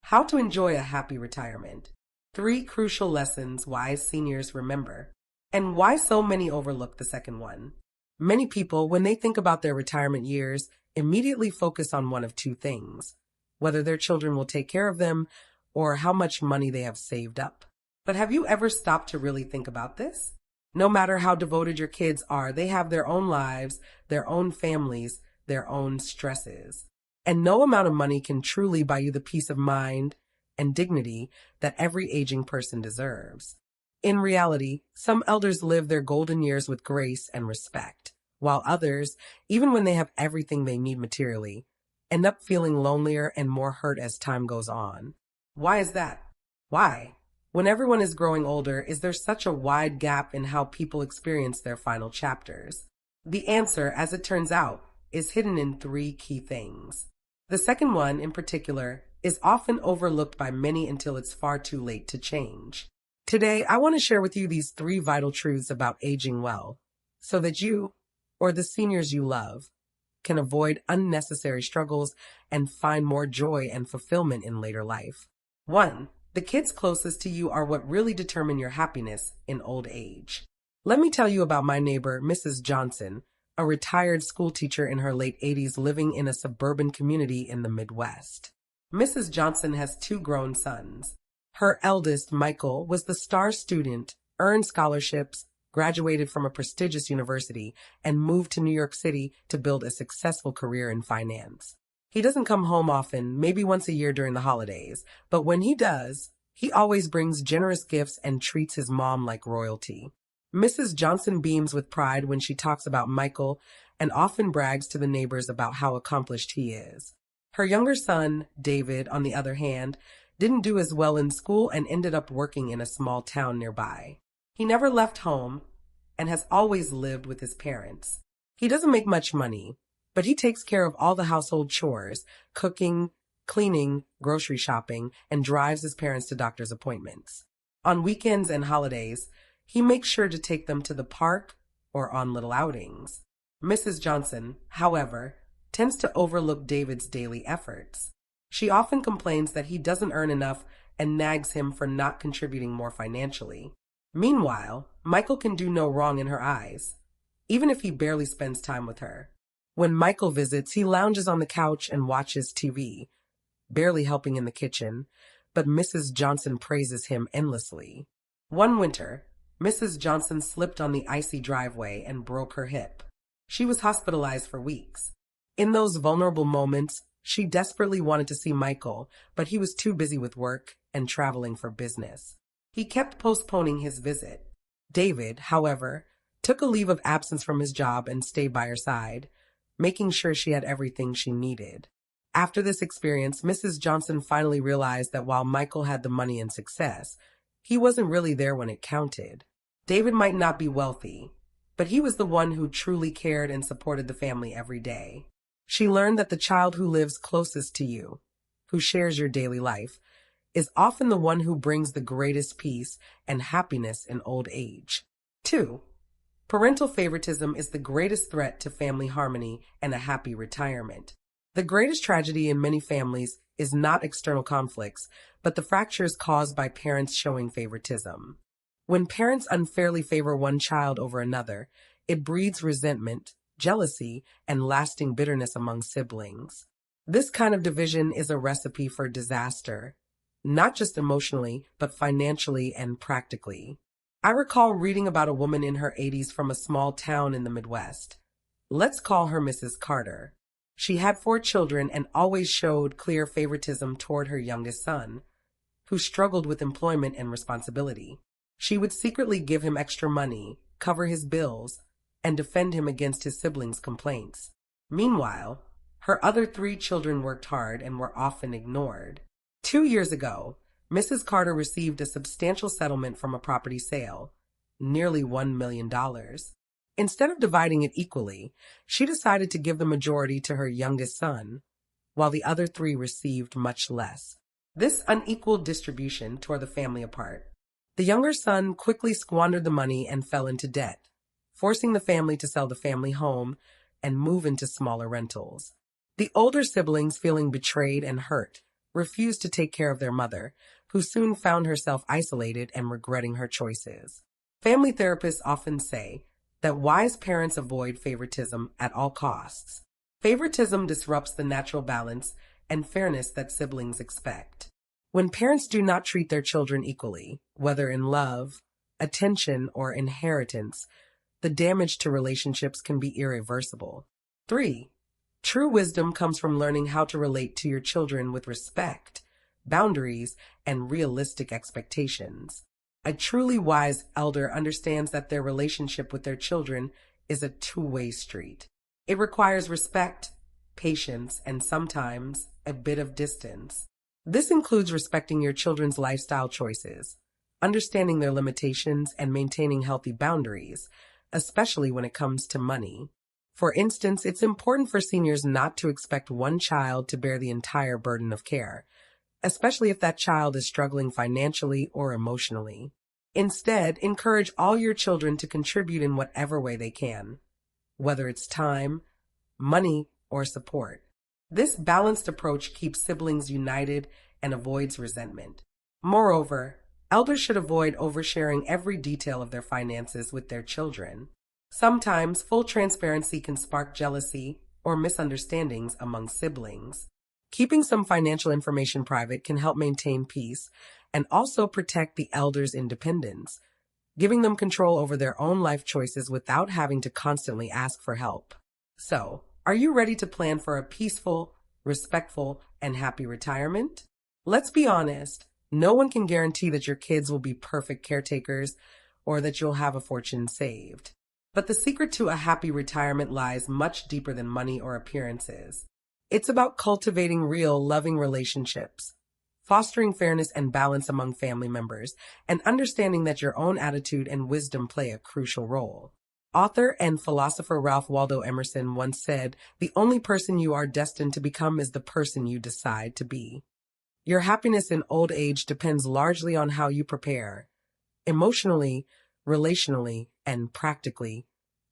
How to enjoy a happy retirement. 3 crucial lessons wise seniors remember. And why so many overlook the second one. Many people, when they think about their retirement years, immediately focus on one of two things: whether their children will take care of them or how much money they have saved up. But have you ever stopped to really think about this? No matter how devoted your kids are, they have their own lives, their own families, their own stresses. And no amount of money can truly buy you the peace of mind and dignity that every aging person deserves. In reality, some elders live their golden years with grace and respect, while others, even when they have everything they need materially, end up feeling lonelier and more hurt as time goes on. Why is that? Why? When everyone is growing older, is there such a wide gap in how people experience their final chapters? The answer, as it turns out, is hidden in 3 key things. The second one, in particular, is often overlooked by many until it's far too late to change. Today, I want to share with you these 3 vital truths about aging well, so that you, or the seniors you love, can avoid unnecessary struggles and find more joy and fulfillment in later life. 1. The kids closest to you are what really determine your happiness in old age. Let me tell you about my neighbor, Mrs. Johnson, a retired school teacher in her late 80s living in a suburban community in the Midwest. Mrs. Johnson has 2 grown sons. Her eldest, Michael, was the star student, earned scholarships, graduated from a prestigious university, and moved to New York City to build a successful career in finance. He doesn't come home often, maybe once a year during the holidays, but when he does, he always brings generous gifts and treats his mom like royalty. Mrs. Johnson beams with pride when she talks about Michael and often brags to the neighbors about how accomplished he is. Her younger son, David, on the other hand, didn't do as well in school and ended up working in a small town nearby. He never left home and has always lived with his parents. He doesn't make much money, but he takes care of all the household chores, cooking, cleaning, grocery shopping, and drives his parents to doctor's appointments. On weekends and holidays, he makes sure to take them to the park or on little outings. Mrs. Johnson, however, tends to overlook David's daily efforts. She often complains that he doesn't earn enough and nags him for not contributing more financially. Meanwhile, Michael can do no wrong in her eyes, even if he barely spends time with her. When Michael visits, he lounges on the couch and watches TV, barely helping in the kitchen, but Mrs. Johnson praises him endlessly. One winter, Mrs. Johnson slipped on the icy driveway and broke her hip. She was hospitalized for weeks. In those vulnerable moments, she desperately wanted to see Michael, but he was too busy with work and traveling for business. He kept postponing his visit. David, however, took a leave of absence from his job and stayed by her side, making sure she had everything she needed. After this experience, Mrs. Johnson finally realized that while Michael had the money and success, he wasn't really there when it counted. David might not be wealthy, but he was the one who truly cared and supported the family every day. She learned that the child who lives closest to you, who shares your daily life, is often the one who brings the greatest peace and happiness in old age. 2. Parental favoritism is the greatest threat to family harmony and a happy retirement. The greatest tragedy in many families is not external conflicts, but the fractures caused by parents showing favoritism. When parents unfairly favor one child over another, it breeds resentment, jealousy, and lasting bitterness among siblings. This kind of division is a recipe for disaster, not just emotionally, but financially and practically. I recall reading about a woman in her 80s from a small town in the Midwest. Let's call her Mrs. Carter. She had 4 children and always showed clear favoritism toward her youngest son, who struggled with employment and responsibility. She would secretly give him extra money, cover his bills, and defend him against his siblings' complaints. Meanwhile, her other 3 children worked hard and were often ignored. 2 years ago, Mrs. Carter received a substantial settlement from a property sale, nearly $1 million. Instead of dividing it equally, she decided to give the majority to her youngest son, while the other 3 received much less. This unequal distribution tore the family apart. The younger son quickly squandered the money and fell into debt, forcing the family to sell the family home and move into smaller rentals. The older siblings, feeling betrayed and hurt, refused to take care of their mother, who soon found herself isolated and regretting her choices. Family therapists often say that wise parents avoid favoritism at all costs. Favoritism disrupts the natural balance and fairness that siblings expect. When parents do not treat their children equally, whether in love, attention, or inheritance, the damage to relationships can be irreversible. 3. True wisdom comes from learning how to relate to your children with respect, boundaries, and realistic expectations. A truly wise elder understands that their relationship with their children is a two-way street. It requires respect, patience, and sometimes a bit of distance. This includes respecting your children's lifestyle choices, understanding their limitations, and maintaining healthy boundaries, especially when it comes to money. For instance, it's important for seniors not to expect one child to bear the entire burden of care, especially if that child is struggling financially or emotionally. Instead, encourage all your children to contribute in whatever way they can, whether it's time, money, or support. This balanced approach keeps siblings united and avoids resentment. Moreover, elders should avoid oversharing every detail of their finances with their children. Sometimes full transparency can spark jealousy or misunderstandings among siblings. Keeping some financial information private can help maintain peace and also protect the elders' independence, giving them control over their own life choices without having to constantly ask for help. So, are you ready to plan for a peaceful, respectful, and happy retirement? Let's be honest, no one can guarantee that your kids will be perfect caretakers or that you'll have a fortune saved. But the secret to a happy retirement lies much deeper than money or appearances. It's about cultivating real, loving relationships, fostering fairness and balance among family members, and understanding that your own attitude and wisdom play a crucial role. Author and philosopher Ralph Waldo Emerson once said, "The only person you are destined to become is the person you decide to be." Your happiness in old age depends largely on how you prepare, emotionally, relationally, and practically,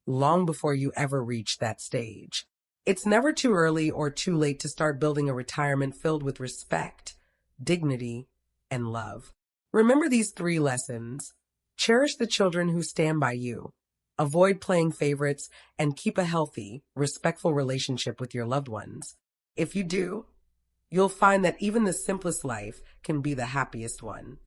long before you ever reach that stage. It's never too early or too late to start building a retirement filled with respect, dignity, and love. Remember these 3 lessons. Cherish the children who stand by you. Avoid playing favorites, and keep a healthy, respectful relationship with your loved ones. If you do, you'll find that even the simplest life can be the happiest one.